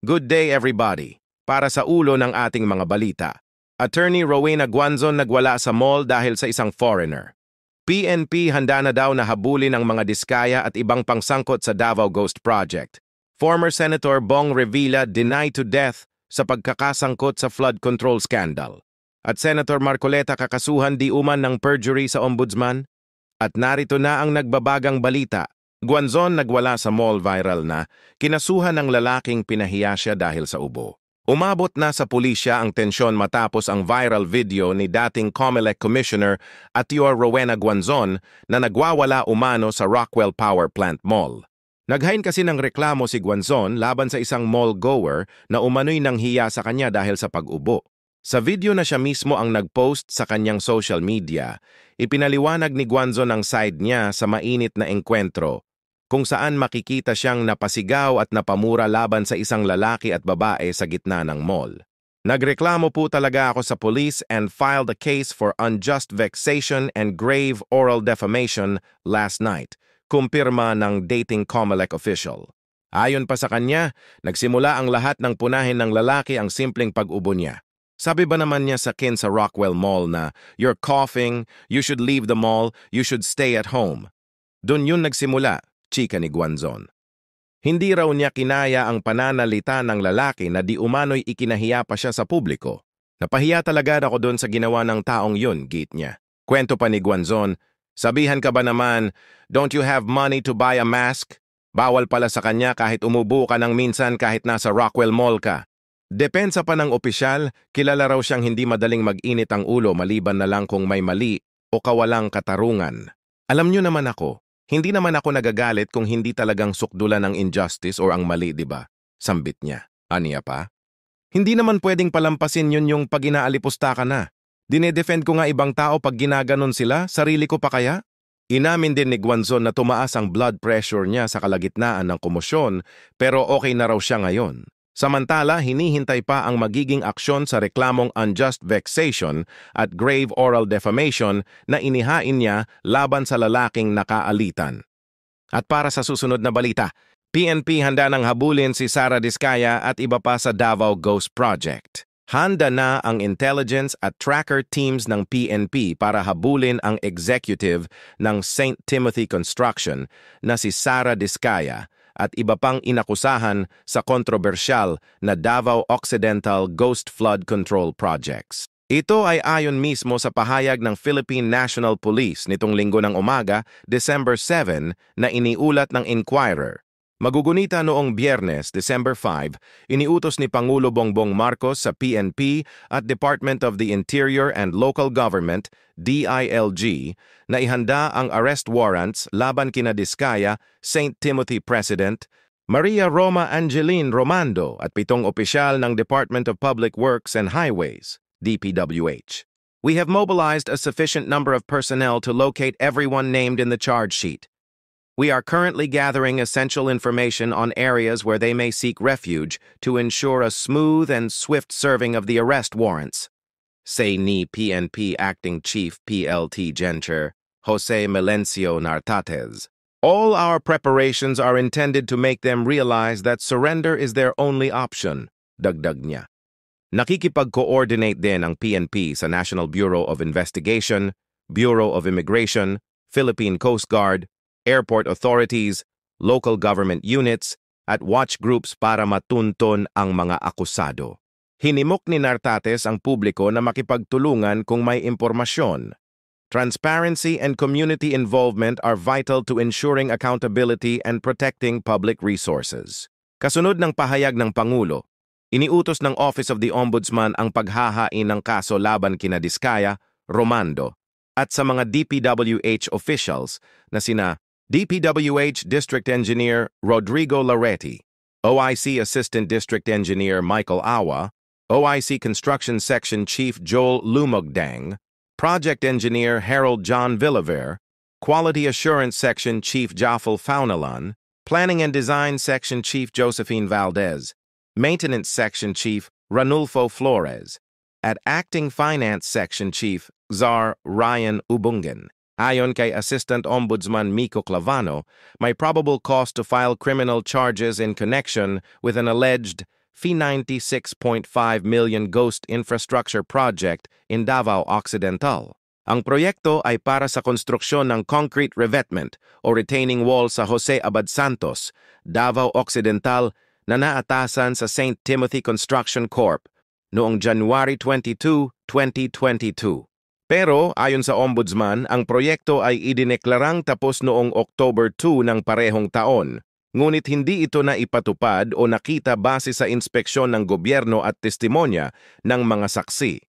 Good day everybody. Para sa ulo ng ating mga balita, Attorney Rowena Guanzon nagwala sa mall dahil sa isang foreigner. PNP handa na daw na habulin ang mga diskaya at ibang pangsangkot sa Davao Ghost Project. Former Senator Bong Revilla denied to death sa pagkakasangkot sa flood control scandal. At Senator Marcoleta kakasuhan di uman ng perjury sa ombudsman. At narito na ang nagbabagang balita. Guanzon nagwala sa mall viral na kinasuhan ng lalaking pinahiya siya dahil sa ubo. Umabot na sa pulisya ang tensyon matapos ang viral video ni dating COMELEC Commissioner Atyor Rowena Guanzon na nagwawala umano sa Rockwell Power Plant Mall. Naghain kasi ng reklamo si Guanzon laban sa isang mall goer na umano'y nanghiya sa kanya dahil sa pag-ubo. Sa video na siya mismo ang nagpost sa kanyang social media, ipinaliwanag ni Guanzon ang side niya sa mainit na engkwentro, kung saan makikita siyang napasigaw at napamura laban sa isang lalaki at babae sa gitna ng mall. Nagreklamo po talaga ako sa police and filed a case for unjust vexation and grave oral defamation last night, kumpirma ng dating COMELEC official. Ayon pa sa kanya, nagsimula ang lahat ng punahin ng lalaki ang simpleng pag-ubo niya. Sabi ba naman niya sa kin sa Rockwell Mall na, "You're coughing, you should leave the mall, you should stay at home." Doon yun nagsimula, chika ni Guanzon. Hindi raw niya kinaya ang pananalita ng lalaki na di umano'y ikinahiya pa siya sa publiko. Napahiya talaga ako doon sa ginawa ng taong yun, git niya. Kwento pa ni Guanzon, sabihan ka ba naman, "Don't you have money to buy a mask?" Bawal pala sa kanya kahit umubo ka ng minsan kahit nasa Rockwell Mall ka. Depensa pa ng opisyal, kilala raw siyang hindi madaling mag-init ang ulo maliban na lang kung may mali o kawalang katarungan. Alam niyo naman ako, hindi naman ako nagagalit kung hindi talagang sukdulan ng injustice o ang mali, di ba? Sambit niya. Aniya pa? Hindi naman pwedeng palampasin yun yung pag inaalipusta ka na. Dinedefend ko nga ibang tao pag ginaganon sila, sarili ko pa kaya? Inamin din ni Guanzon na tumaas ang blood pressure niya sa kalagitnaan ng komosyon pero okay na raw siya ngayon. Samantala, hinihintay pa ang magiging aksyon sa reklamong unjust vexation at grave oral defamation na inihain niya laban sa lalaking nakaalitan. At para sa susunod na balita, PNP handa ng habulin si Sara Diskaya at iba pa sa Davao Ghost Project. Handa na ang intelligence at tracker teams ng PNP para habulin ang executive ng St. Timothy Construction na si Sara Diskaya at iba pang inakusahan sa kontrobersyal na Davao Occidental Ghost Flood Control Projects. Ito ay ayon mismo sa pahayag ng Philippine National Police nitong linggo ng umaga, December 7, na iniulat ng Inquirer. Magugunita noong Biyernes, December 5, iniutos ni Pangulo Bongbong Marcos sa PNP at Department of the Interior and Local Government, DILG, na ihanda ang arrest warrants laban kina Diskaya, St. Timothy President, Maria Roma Angeline Romando at 7 opisyal ng Department of Public Works and Highways, DPWH. We have mobilized a sufficient number of personnel to locate everyone named in the charge sheet. We are currently gathering essential information on areas where they may seek refuge to ensure a smooth and swift serving of the arrest warrants, say ni PNP Acting Chief PLT Gencher, Jose Melencio Nartates. All our preparations are intended to make them realize that surrender is their only option, dagdag niya. Nakikipag-coordinate din ang PNP sa National Bureau of Investigation, Bureau of Immigration, Philippine Coast Guard, airport authorities, local government units, at watch groups para matunton ang mga akusado. Hinimok ni Nartates ang publiko na makipagtulungan kung may impormasyon. Transparency and community involvement are vital to ensuring accountability and protecting public resources. Kasunod ng pahayag ng Pangulo, iniutos ng Office of the Ombudsman ang paghahain ng kaso laban kina Diskaya, Romando, at sa mga DPWH officials na sina DPWH District Engineer Rodrigo Laretti, OIC Assistant District Engineer Michael Awa, OIC Construction Section Chief Joel Lumogdang, Project Engineer Harold John Villaver, Quality Assurance Section Chief Jafel Faunalan, Planning and Design Section Chief Josephine Valdez, Maintenance Section Chief Ranulfo Flores, at Acting Finance Section Chief Czar Ryan Ubungan. Ayon kay Assistant Ombudsman Miko Clavano, may probable cause to file criminal charges in connection with an alleged fee 96.5 million Ghost Infrastructure Project in Davao Occidental. Ang proyekto ay para sa konstruksyon ng concrete revetment o retaining wall sa Jose Abad Santos, Davao Occidental na naatasan sa St. Timothy Construction Corp. Noong January 22, 2022. Pero ayon sa Ombudsman, ang proyekto ay idineklarang tapos noong October 2 ng parehong taon. Ngunit hindi ito na ipatupad o nakita base sa inspeksyon ng gobyerno at testimonya ng mga saksi.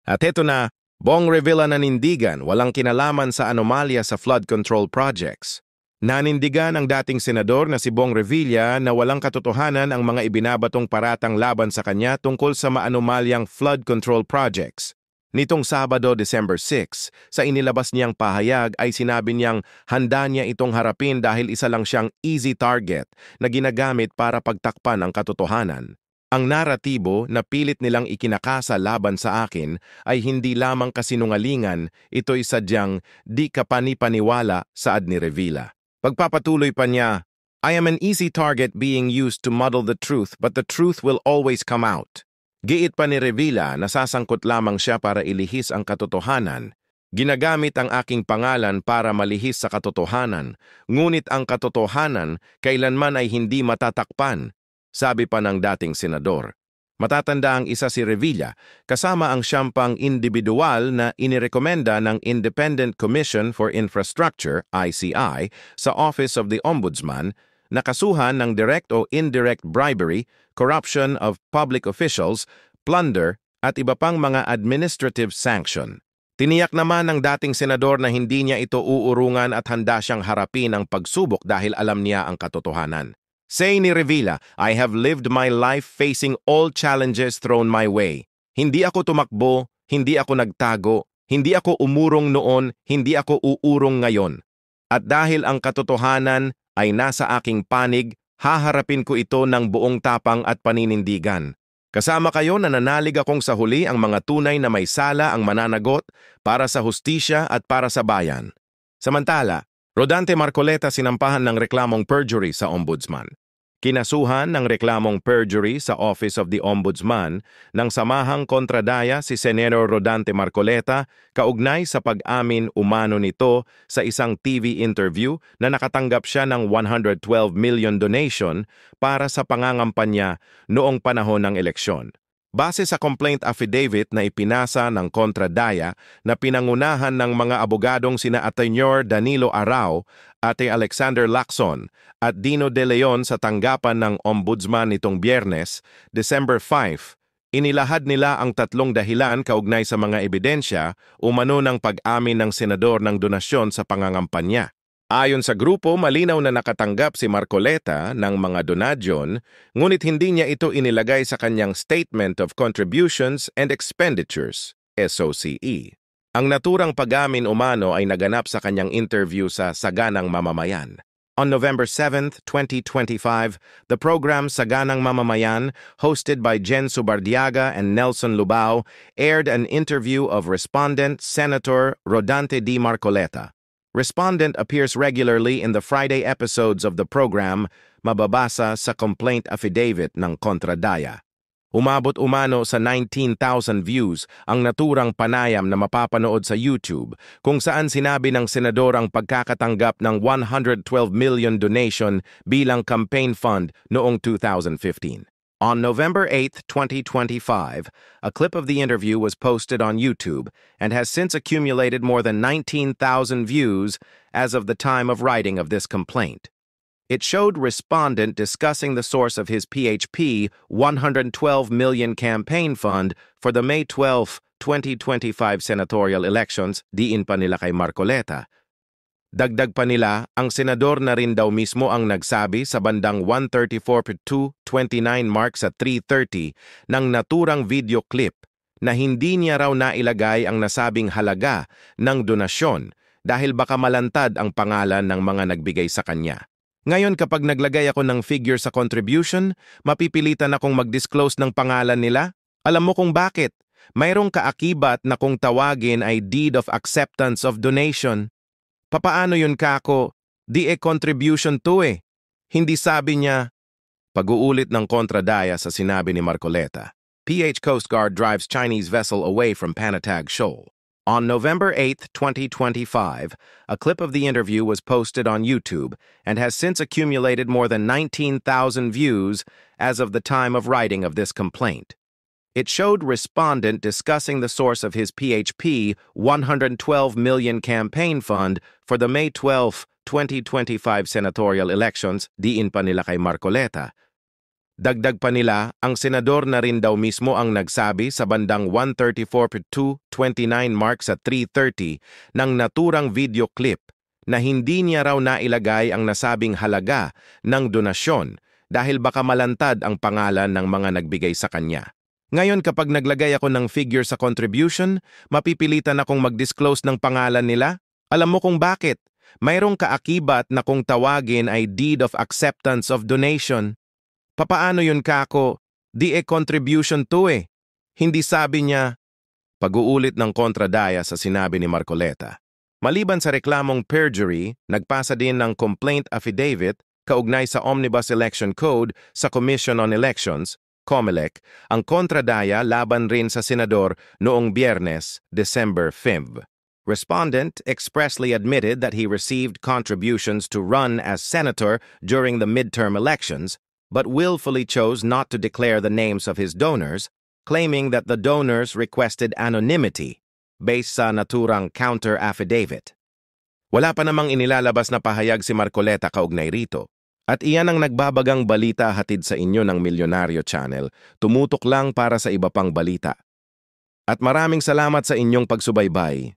At ito na, Bong Revilla nanindigan walang kinalaman sa anomalya sa flood control projects. Nanindigan ang dating senador na si Bong Revilla na walang katotohanan ang mga ibinabatong paratang laban sa kanya tungkol sa maanomalyang flood control projects. Nitong Sabado, December 6, sa inilabas niyang pahayag ay sinabi niyang handa niya itong harapin dahil isa lang siyang easy target na ginagamit para pagtakpan ang katotohanan. Ang naratibo na pilit nilang ikinakasa laban sa akin ay hindi lamang kasinungalingan, ito'y sadyang di kapanipaniwala, saad ni Revilla. Pagpapatuloy pa niya, I am an easy target being used to muddle the truth but the truth will always come out. Giit pa ni Revilla na sasangkot lamang siya para ilihis ang katotohanan. Ginagamit ang aking pangalan para malihis sa katotohanan, ngunit ang katotohanan kailanman ay hindi matatakpan, sabi pa ng dating senador. Matatanda ang isa si Revilla, kasama ang siyang individual na inirekomenda ng Independent Commission for Infrastructure, ICI, sa Office of the Ombudsman, nakasuhan ng direct o indirect bribery, corruption of public officials, plunder, at iba pang mga administrative sanction. Tiniyak naman ng dating senador na hindi niya ito uurungan at handa siyang harapin ang pagsubok dahil alam niya ang katotohanan. Say ni Revilla, I have lived my life facing all challenges thrown my way. Hindi ako tumakbo, hindi ako nagtago, hindi ako umurong noon, hindi ako uurong ngayon. At dahil ang katotohanan ay nasa aking panig, haharapin ko ito ng buong tapang at paninindigan. Kasama kayo na nanalig akong sa huli ang mga tunay na may sala ang mananagot para sa hustisya at para sa bayan. Samantala, Rodante Marcoleta sinampahan ng reklamong perjury sa Ombudsman. Kinasuhan ng reklamong perjury sa Office of the Ombudsman ng samahang kontradaya si Senador Rodante Marcoleta kaugnay sa pag-amin umano nito sa isang TV interview na nakatanggap siya ng 112 million donation para sa pangangampanya noong panahon ng eleksyon. Base sa complaint affidavit na ipinasa ng kontradaya na pinangunahan ng mga abogadong sina Attorney Danilo Arao, Ate Alexander Lacson at Dino De Leon sa tanggapan ng Ombudsman nitong Biyernes, December 5, inilahad nila ang tatlong dahilan kaugnay sa mga ebidensya umano ng pag-amin ng senador ng donasyon sa pangangampanya. Ayon sa grupo, malinaw na nakatanggap si Marcoleta ng mga donasyon, ngunit hindi niya ito inilagay sa kanyang Statement of Contributions and Expenditures, SOCE. Ang naturang pag-amin umano ay naganap sa kanyang interview sa Saganang Mamamayan. On November 7, 2025, the program Saganang Mamamayan, hosted by Jen Subardiaga and Nelson Lubao, aired an interview of respondent Senator Rodante D. Marcoleta. Respondent appears regularly in the Friday episodes of the program, mababasa sa complaint affidavit ng kontradaya. Umabot umano sa 19,000 views ang naturang panayam na mapapanood sa YouTube kung saan sinabi ng senador ang pagkakatanggap ng 112 million donation bilang campaign fund noong 2015. On November 8, 2025, a clip of the interview was posted on YouTube and has since accumulated more than 19,000 views as of the time of writing of this complaint. It showed respondent discussing the source of his PHP 112 million campaign fund for the May 12, 2025 senatorial elections, diin pa nila kay Marcoleta. Dagdag pa nila, ang senador na rin daw mismo ang nagsabi sa bandang 1:34:29 mark sa 3:30 ng naturang video clip na hindi niya raw nailagay ang nasabing halaga ng donasyon dahil baka malantad ang pangalan ng mga nagbigay sa kanya. Ngayon kapag naglagay ako ng figure sa contribution, mapipilitan akong mag-disclose ng pangalan nila? Alam mo kung bakit? Mayroong kaakibat na kung tawagin ay deed of acceptance of donation. Papaano yun kako? Di contribution to eh. Hindi sabi niya, Pag-uulit ng kontradaya sa sinabi ni Marcoleta. PH Coast Guard drives Chinese vessel away from Panatag Shoal. On November 8, 2025, a clip of the interview was posted on YouTube and has since accumulated more than 19,000 views as of the time of writing of this complaint. It showed respondent discussing the source of his PHP 112 million campaign fund for the May 12, 2025 senatorial elections, diin pa nila kay Marcoleta. Dagdag pa nila, ang senador na rin daw mismo ang nagsabi sa bandang 1:34:29 mark sa 3:30 ng naturang video clip na hindi niya raw nailagay ang nasabing halaga ng donasyon dahil baka malantad ang pangalan ng mga nagbigay sa kanya. Ngayon kapag naglagay ako ng figure sa contribution, mapipilitan akong mag-disclose ng pangalan nila? Alam mo kung bakit? Mayroong kaakibat na kung tawagin ay deed of acceptance of donation. Papaano yun kako? Di contribution to eh. Hindi sabi niya. Pag-uulit ng kontradaya sa sinabi ni Marcoleta. Maliban sa reklamong perjury, nagpasa din ng complaint affidavit kaugnay sa Omnibus Election Code sa Commission on Elections, COMELEC, ang kontradaya laban rin sa senador noong Biyernes, December 5. Respondent expressly admitted that he received contributions to run as senator during the midterm elections, but willfully chose not to declare the names of his donors, claiming that the donors requested anonymity based sa naturang counter-affidavit. Wala pa namang inilalabas na pahayag si Marcoleta kaugnay rito. At iyan ang nagbabagang balita hatid sa inyo ng Milyonaryo Channel, tumutok lang para sa iba pang balita. At maraming salamat sa inyong pagsubaybay.